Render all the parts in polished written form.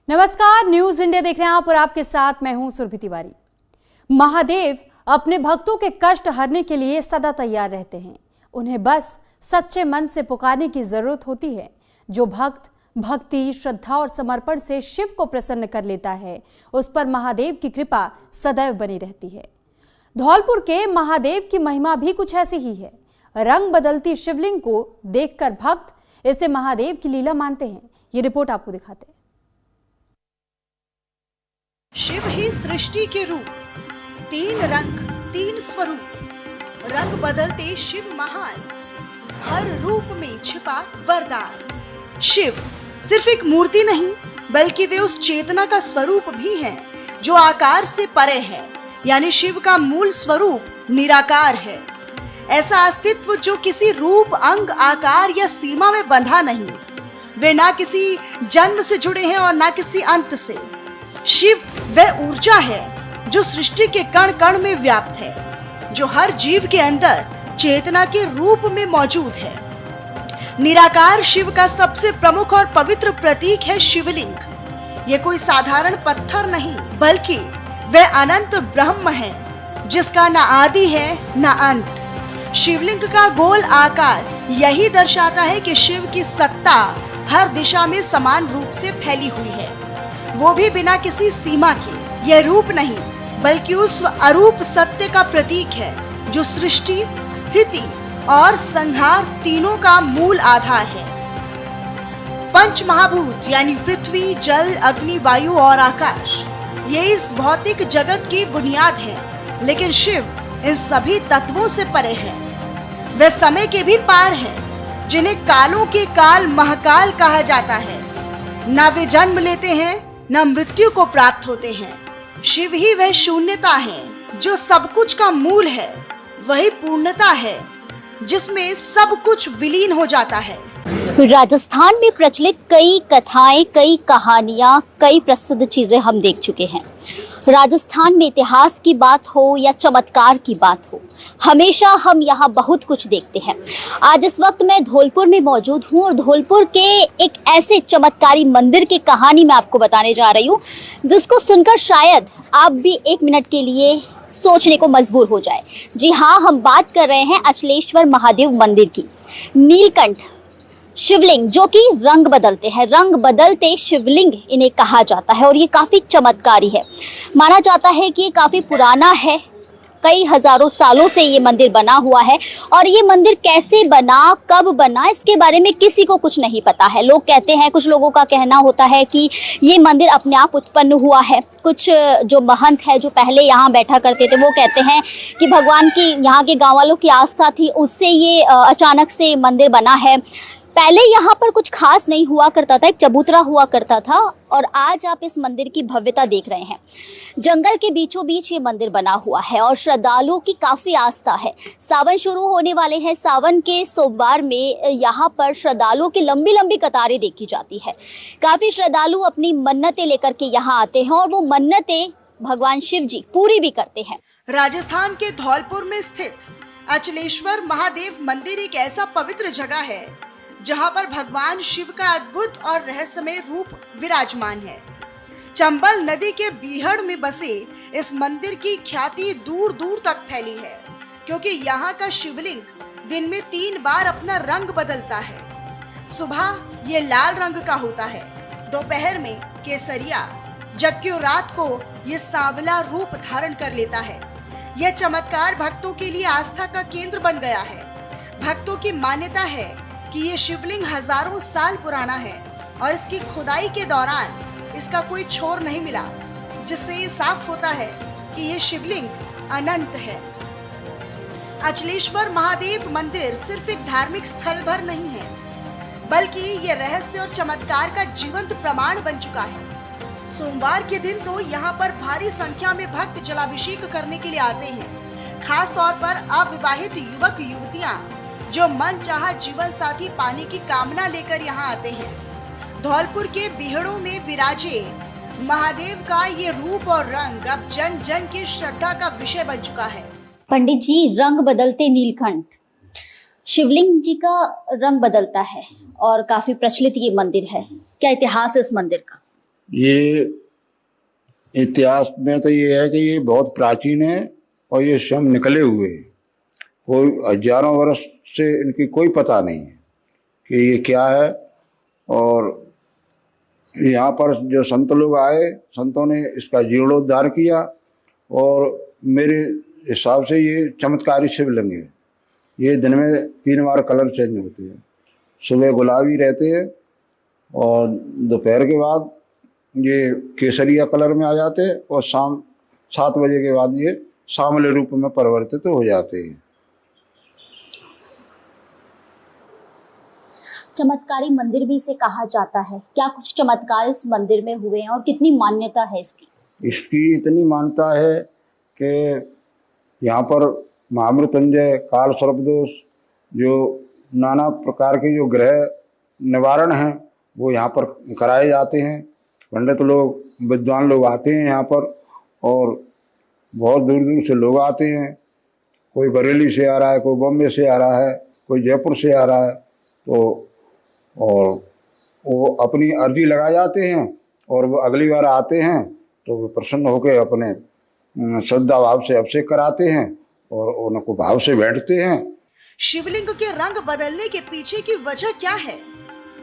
नमस्कार, news India देख रहे हैं आप और आपके साथ मैं हूं सुरभि तिवारी। महादेव अपने भक्तों के कष्ट हरने के लिए सदा तैयार रहते हैं। उन्हें बस सच्चे मन से पुकारने की जरूरत होती है। जो भक्त भक्ति, श्रद्धा और समर्पण से शिव को प्रसन्न कर लेता है, उस पर महादेव की कृपा सदैव बनी रहती है। धौलपुर के महादेव की महिमा भी कुछ ऐसी ही है। रंग बदलती शिवलिंग को देखकर भक्त इसे महादेव की लीला मानते हैं। ये रिपोर्ट आपको दिखाते हैं। शिव ही सृष्टि के रूप, तीन रंग तीन स्वरूप, रंग बदलते शिव महान, हर रूप में छिपा वरदान। शिव सिर्फ एक मूर्ति नहीं, बल्कि वे उस चेतना का स्वरूप भी हैं जो आकार से परे है। यानी शिव का मूल स्वरूप निराकार है, ऐसा अस्तित्व जो किसी रूप, अंग, आकार या सीमा में बंधा नहीं। वे ना किसी जन्म से जुड़े हैं और ना किसी अंत से। शिव वह ऊर्जा है जो सृष्टि के कण कण में व्याप्त है, जो हर जीव के अंदर चेतना के रूप में मौजूद है। निराकार शिव का सबसे प्रमुख और पवित्र प्रतीक है शिवलिंग। ये कोई साधारण पत्थर नहीं, बल्कि वह अनंत ब्रह्म है जिसका न आदि है न अंत। शिवलिंग का गोल आकार यही दर्शाता है कि शिव की सत्ता हर दिशा में समान रूप से फैली हुई है, वो भी बिना किसी सीमा के। यह रूप नहीं, बल्कि उस अरूप सत्य का प्रतीक है जो सृष्टि, स्थिति और संहार तीनों का मूल आधार है। पंच महाभूत यानी पृथ्वी, जल, अग्नि, वायु और आकाश, ये इस भौतिक जगत की बुनियाद है। लेकिन शिव इन सभी तत्वों से परे है। वे समय के भी पार है, जिन्हें कालों के काल महाकाल कहा जाता है। न वे जन्म लेते हैं, न मृत्यु को प्राप्त होते हैं। शिव ही वह शून्यता है जो सब कुछ का मूल है। वही पूर्णता है जिसमें सब कुछ विलीन हो जाता है। राजस्थान में प्रचलित कई कथाएं, कई कहानियां, कई प्रसिद्ध चीजें हम देख चुके हैं। राजस्थान में इतिहास की बात हो या चमत्कार की बात हो, हमेशा हम यहाँ बहुत कुछ देखते हैं। आज इस वक्त मैं धौलपुर में मौजूद हूँ और धौलपुर के एक ऐसे चमत्कारी मंदिर की कहानी मैं आपको बताने जा रही हूँ, जिसको सुनकर शायद आप भी एक मिनट के लिए सोचने को मजबूर हो जाए। जी हाँ, हम बात कर रहे हैं अचलेश्वर महादेव मंदिर की। नीलकंठ शिवलिंग जो कि रंग बदलते हैं, रंग बदलते शिवलिंग इन्हें कहा जाता है और ये काफी चमत्कारी है। माना जाता है कि ये काफी पुराना है, कई हजारों सालों से ये मंदिर बना हुआ है। और ये मंदिर कैसे बना, कब बना, इसके बारे में किसी को कुछ नहीं पता है। लोग कहते हैं, कुछ लोगों का कहना होता है कि ये मंदिर अपने आप उत्पन्न हुआ है। कुछ जो महंत है जो पहले यहाँ बैठा करते थे, वो कहते हैं कि भगवान की, यहाँ के गाँव वालों की आस्था थी, उससे ये अचानक से मंदिर बना है। पहले यहाँ पर कुछ खास नहीं हुआ करता था, एक चबूतरा हुआ करता था और आज आप इस मंदिर की भव्यता देख रहे हैं। जंगल के बीचों बीच ये मंदिर बना हुआ है और श्रद्धालुओं की काफ़ी आस्था है। सावन शुरू होने वाले हैं, सावन के सोमवार में यहाँ पर श्रद्धालुओं की लंबी लंबी कतारें देखी जाती है। काफ़ी श्रद्धालु अपनी मन्नतें लेकर के यहाँ आते हैं और वो मन्नतें भगवान शिव जी पूरी भी करते हैं। राजस्थान के धौलपुर में स्थित अचलेश्वर महादेव मंदिर एक ऐसा पवित्र जगह है जहाँ पर भगवान शिव का अद्भुत और रहस्यमय रूप विराजमान है। चंबल नदी के बीहड़ में बसे इस मंदिर की ख्याति दूर दूर तक फैली है, क्योंकि यहाँ का शिवलिंग दिन में 3 बार अपना रंग बदलता है। सुबह ये लाल रंग का होता है, दोपहर में केसरिया, जबकि रात को ये सांवला रूप धारण कर लेता है। यह चमत्कार भक्तों के लिए आस्था का केंद्र बन गया है। भक्तों की मान्यता है कि ये शिवलिंग हजारों साल पुराना है और इसकी खुदाई के दौरान इसका कोई छोर नहीं मिला, जिससे ये साफ होता है कि ये शिवलिंग अनंत है। अचलेश्वर महादेव मंदिर सिर्फ एक धार्मिक स्थल भर नहीं है, बल्कि ये रहस्य और चमत्कार का जीवंत प्रमाण बन चुका है। सोमवार के दिन तो यहाँ पर भारी संख्या में भक्त जलाभिषेक करने के लिए आते हैं। खास तौर पर अविवाहित युवक युवतियाँ जो मन चाहा जीवन साथी पाने की कामना लेकर यहाँ आते हैं। धौलपुर के बिहड़ों में विराजे महादेव का ये रूप और रंग अब जन जन की श्रद्धा का विषय बन चुका है। पंडित जी, रंग बदलते नीलकंठ शिवलिंग जी का रंग बदलता है और काफी प्रचलित ये मंदिर है। क्या इतिहास है इस मंदिर का? ये इतिहास में तो ये है कि ये बहुत प्राचीन है और ये स्वयं निकले हुए हैं। कोई हजारों वर्ष से इनकी कोई पता नहीं है कि ये क्या है। और यहाँ पर जो संत लोग आए, संतों ने इसका जीर्णोद्धार किया और मेरे हिसाब से ये चमत्कारी शिवलिंग है। ये दिन में 3 बार कलर चेंज होते हैं। सुबह गुलाबी रहते हैं और दोपहर के बाद ये केसरिया कलर में आ जाते हैं और शाम 7 बजे के बाद ये सांवले रूप में परिवर्तित हो जाते हैं। चमत्कारी मंदिर भी इसे कहा जाता है। क्या कुछ चमत्कार इस मंदिर में हुए हैं और कितनी मान्यता है इसकी? इसकी इतनी मान्यता है कि यहाँ पर महामृत्युंजय, काल सर्पदोष, जो नाना प्रकार के जो ग्रह निवारण हैं वो यहाँ पर कराए जाते हैं। पंडित लोग, विद्वान लोग आते हैं यहाँ पर और बहुत दूर दूर से लोग आते हैं। कोई बरेली से आ रहा है, कोई बॉम्बे से आ रहा है, कोई जयपुर से आ रहा है। तो और वो अपनी अर्जी लगा जाते हैं और वो अगली बार आते हैं तो वो प्रसन्न होकर अपने श्रद्धा भाव से अभिषेक कराते हैं और उनको भाव से बैठते हैं। शिवलिंग के रंग बदलने के पीछे की वजह क्या है,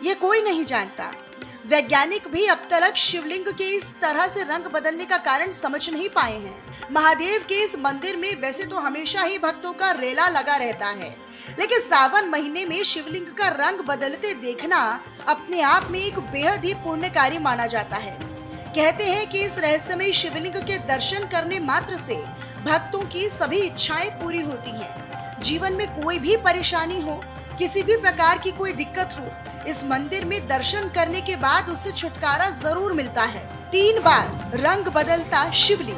ये कोई नहीं जानता। वैज्ञानिक भी अब तक शिवलिंग के इस तरह से रंग बदलने का कारण समझ नहीं पाए हैं। महादेव के इस मंदिर में वैसे तो हमेशा ही भक्तों का रेला लगा रहता है, लेकिन सावन महीने में शिवलिंग का रंग बदलते देखना अपने आप में एक बेहद ही पुण्यकारी माना जाता है। कहते हैं कि इस रहस्यमय शिवलिंग के दर्शन करने मात्र से भक्तों की सभी इच्छाएं पूरी होती हैं। जीवन में कोई भी परेशानी हो, किसी भी प्रकार की कोई दिक्कत हो, इस मंदिर में दर्शन करने के बाद उससे छुटकारा जरूर मिलता है। 3 बार रंग बदलता शिवलिंग,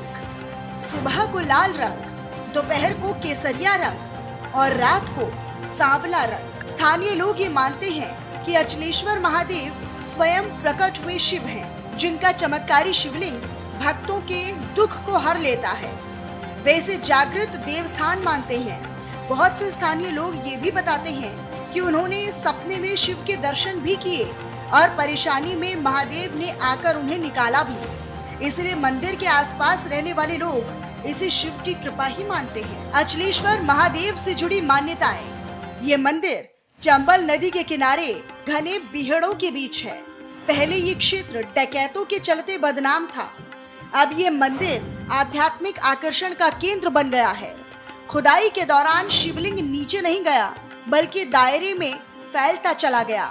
सुबह को लाल रंग, दोपहर को केसरिया रंग और रात को सांवला रंग। स्थानीय लोग ये मानते हैं कि अचलेश्वर महादेव स्वयं प्रकट हुए शिव हैं, जिनका चमत्कारी शिवलिंग भक्तों के दुख को हर लेता है। वे इसे जागृत देवस्थान मानते हैं। बहुत से स्थानीय लोग ये भी बताते हैं कि उन्होंने सपने में शिव के दर्शन भी किए और परेशानी में महादेव ने आकर उन्हें निकाला भी। इसलिए मंदिर के आसपास रहने वाले लोग इसे शिव की कृपा ही मानते हैं। अचलेश्वर महादेव से जुड़ी मान्यताएं। ये मंदिर चंबल नदी के किनारे घने बीहड़ों के बीच है। पहले ये क्षेत्र डकैतों के चलते बदनाम था। अब ये मंदिर आध्यात्मिक आकर्षण का केंद्र बन गया है। खुदाई के दौरान शिवलिंग नीचे नहीं गया, बल्कि दायरे में फैलता चला गया।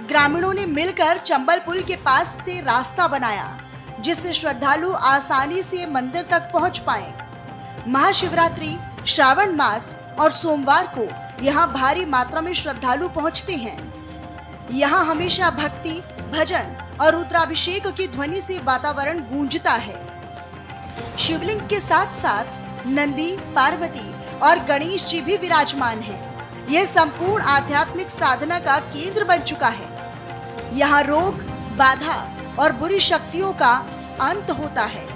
ग्रामीणों ने मिलकर चंबल पुल के पास से रास्ता बनाया, जिससे श्रद्धालु आसानी से मंदिर तक पहुंच पाए। महाशिवरात्रि, श्रावण मास और सोमवार को यहाँ भारी मात्रा में श्रद्धालु पहुंचते हैं। यहाँ हमेशा भक्ति, भजन और रुद्राभिषेक की ध्वनि से वातावरण गूंजता है। शिवलिंग के साथ साथ नंदी, पार्वती और गणेश जी भी विराजमान हैं। यह संपूर्ण आध्यात्मिक साधना का केंद्र बन चुका है। यहाँ रोग, बाधा और बुरी शक्तियों का अंत होता है।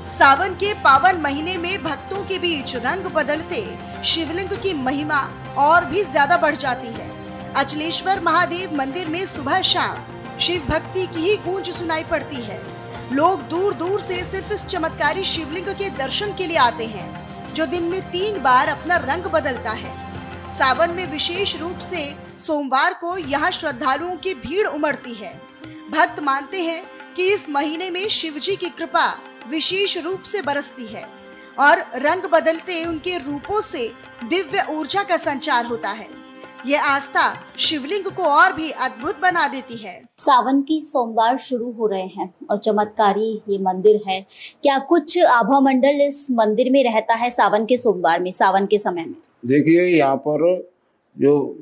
सावन के पावन महीने में भक्तों के बीच रंग बदलते शिवलिंग की महिमा और भी ज्यादा बढ़ जाती है। अचलेश्वर महादेव मंदिर में सुबह शाम शिव भक्ति की ही गूंज सुनाई पड़ती है। लोग दूर दूर से सिर्फ इस चमत्कारी शिवलिंग के दर्शन के लिए आते हैं, जो दिन में 3 बार अपना रंग बदलता है। सावन में विशेष रूप से सोमवार को यहाँ श्रद्धालुओं की भीड़ उमड़ती है। भक्त मानते हैं कि इस महीने में शिवजी की कृपा विशेष रूप से बरसती है और रंग बदलते उनके रूपों से दिव्य ऊर्जा का संचार होता है। ये आस्था शिवलिंग को और भी अद्भुत बना देती है। सावन की सोमवार शुरू हो रहे हैं और चमत्कारी ये मंदिर है। क्या कुछ आभा मंडल इस मंदिर में रहता है सावन के सोमवार में, सावन के समय में? देखिए, यहाँ पर जो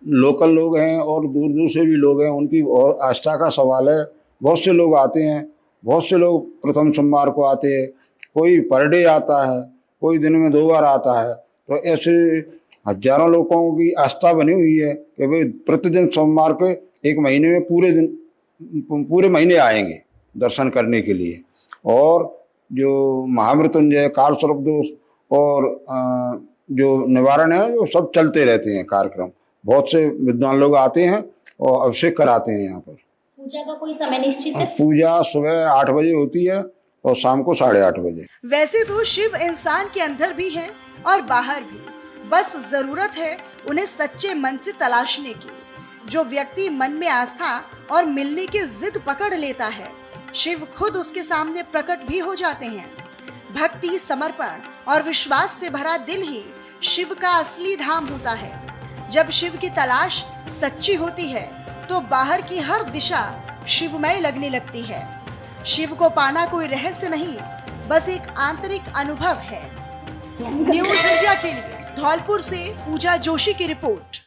लोकल लोग हैं और दूर दूर से भी लोग हैं, उनकी और आस्था का सवाल है। बहुत से लोग आते हैं, बहुत से लोग प्रथम सोमवार को आते हैं, कोई पर डे आता है, कोई दिन में 2 बार आता है। तो ऐसे हजारों लोगों की आस्था बनी हुई है कि भाई प्रतिदिन सोमवार के 1 महीने में पूरे महीने आएंगे दर्शन करने के लिए। और जो महामृत्युंजय, काल सर्पदोष और जो निवारण है, वो सब चलते रहते हैं कार्यक्रम। बहुत से विद्वान लोग आते हैं और अभिषेक कराते हैं यहाँ पर। पूजा का कोई समय निश्चित है? पूजा सुबह 8 बजे होती है और शाम को 8:30 बजे। वैसे तो शिव इंसान के अंदर भी है और बाहर भी, बस जरूरत है उन्हें सच्चे मन से तलाशने की। जो व्यक्ति मन में आस्था और मिलने की जिद पकड़ लेता है, शिव खुद उसके सामने प्रकट भी हो जाते हैं। भक्ति, समर्पण और विश्वास से भरा दिल ही शिव का असली धाम होता है। जब शिव की तलाश सच्ची होती है तो बाहर की हर दिशा शिवमय लगने लगती है। शिव को पाना कोई रहस्य नहीं, बस एक आंतरिक अनुभव है। न्यूज़ इंडिया के लिए धौलपुर से पूजा जोशी की रिपोर्ट।